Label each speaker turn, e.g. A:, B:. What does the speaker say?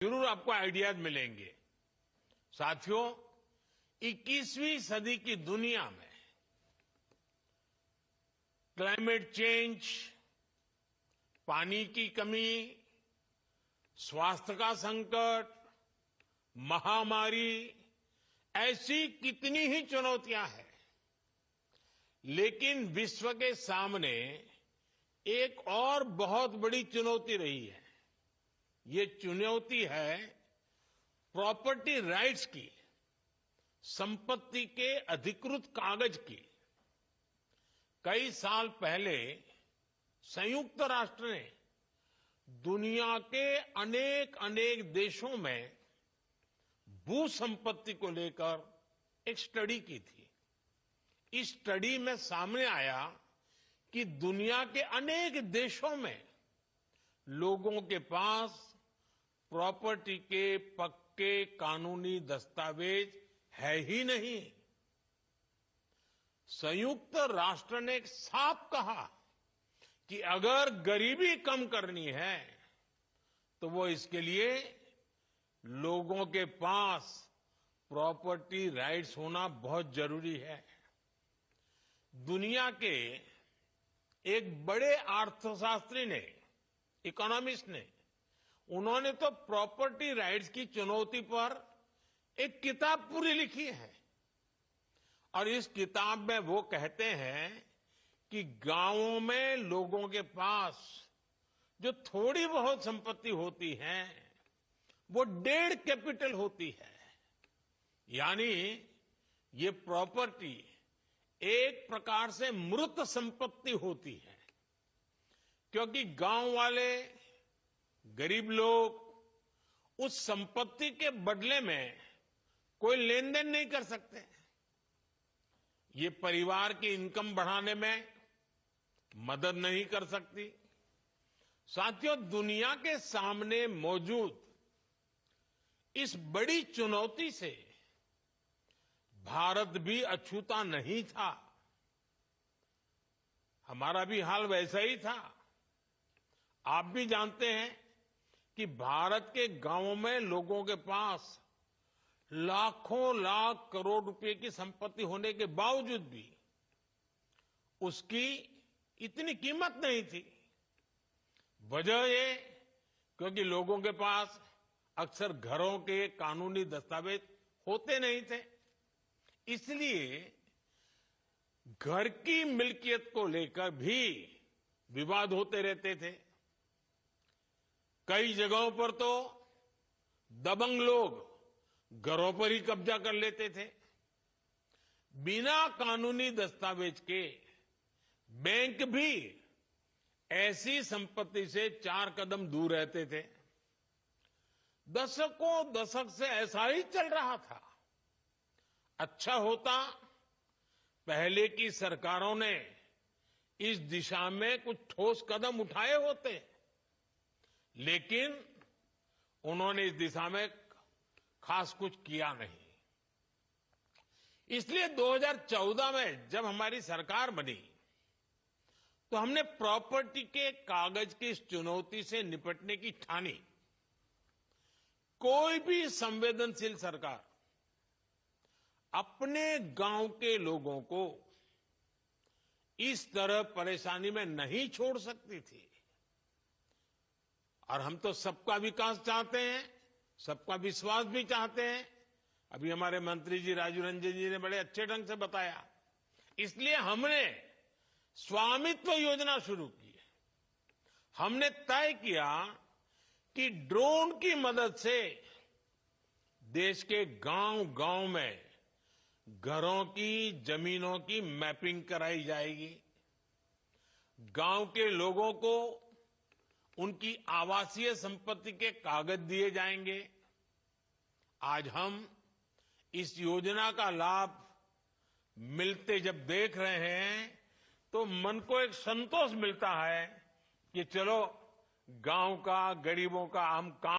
A: जरूर आपको आइडियाज मिलेंगे। साथियों, 21वीं सदी की दुनिया में क्लाइमेट चेंज, पानी की कमी, स्वास्थ्य का संकट, महामारी, ऐसी कितनी ही चुनौतियां हैं, लेकिन विश्व के सामने एक और बहुत बड़ी चुनौती रही है। ये चुनौती है प्रॉपर्टी राइट्स की, संपत्ति के अधिकृत कागज की। कई साल पहले संयुक्त राष्ट्र ने दुनिया के अनेक देशों में भू संपत्ति को लेकर एक स्टडी की थी। इस स्टडी में सामने आया कि दुनिया के अनेक देशों में लोगों के पास प्रॉपर्टी के पक्के कानूनी दस्तावेज है ही नहीं। संयुक्त राष्ट्र ने साफ कहा कि अगर गरीबी कम करनी है तो वो इसके लिए लोगों के पास प्रॉपर्टी राइट्स होना बहुत जरूरी है। दुनिया के एक बड़े अर्थशास्त्री ने, इकोनॉमिस्ट ने, उन्होंने तो प्रॉपर्टी राइट्स की चुनौती पर एक किताब पूरी लिखी है। और इस किताब में वो कहते हैं कि गांवों में लोगों के पास जो थोड़ी बहुत संपत्ति होती है वो 1.5 कैपिटल होती है। यानी ये प्रॉपर्टी एक प्रकार से मृत संपत्ति होती है, क्योंकि गांव वाले गरीब लोग उस संपत्ति के बदले में कोई लेन देन नहीं कर सकते। ये परिवार की इनकम बढ़ाने में मदद नहीं कर सकती। साथियों, दुनिया के सामने मौजूद इस बड़ी चुनौती से भारत भी अछूता नहीं था। हमारा भी हाल वैसा ही था। आप भी जानते हैं कि भारत के गांवों में लोगों के पास लाखों लाख करोड़ रुपए की संपत्ति होने के बावजूद भी उसकी इतनी कीमत नहीं थी। वजह ये क्योंकि लोगों के पास अक्सर घरों के कानूनी दस्तावेज होते नहीं थे। इसलिए घर की मिल्कियत को लेकर भी विवाद होते रहते थे। कई जगहों पर तो दबंग लोग घरों पर ही कब्जा कर लेते थे। बिना कानूनी दस्तावेज के बैंक भी ऐसी संपत्ति से 4 कदम दूर रहते थे। दशक से ऐसा ही चल रहा था। अच्छा होता पहले की सरकारों ने इस दिशा में कुछ ठोस कदम उठाए होते, लेकिन उन्होंने इस दिशा में खास कुछ किया नहीं। इसलिए 2014 में जब हमारी सरकार बनी तो हमने प्रॉपर्टी के कागज की इस चुनौती से निपटने की ठानी। कोई भी संवेदनशील सरकार अपने गांव के लोगों को इस तरह परेशानी में नहीं छोड़ सकती थी। और हम तो सबका विकास चाहते हैं, सबका विश्वास भी चाहते हैं। अभी हमारे मंत्री जी राजू रंजन जी ने बड़े अच्छे ढंग से बताया। इसलिए हमने स्वामित्व योजना शुरू की है। हमने तय किया कि ड्रोन की मदद से देश के गांव-गांव में घरों की, जमीनों की मैपिंग कराई जाएगी। गांव के लोगों को उनकी आवासीय संपत्ति के कागज दिए जाएंगे। आज हम इस योजना का लाभ मिलते जब देख रहे हैं तो मन को एक संतोष मिलता है कि चलो गांव का, गरीबों का हम काम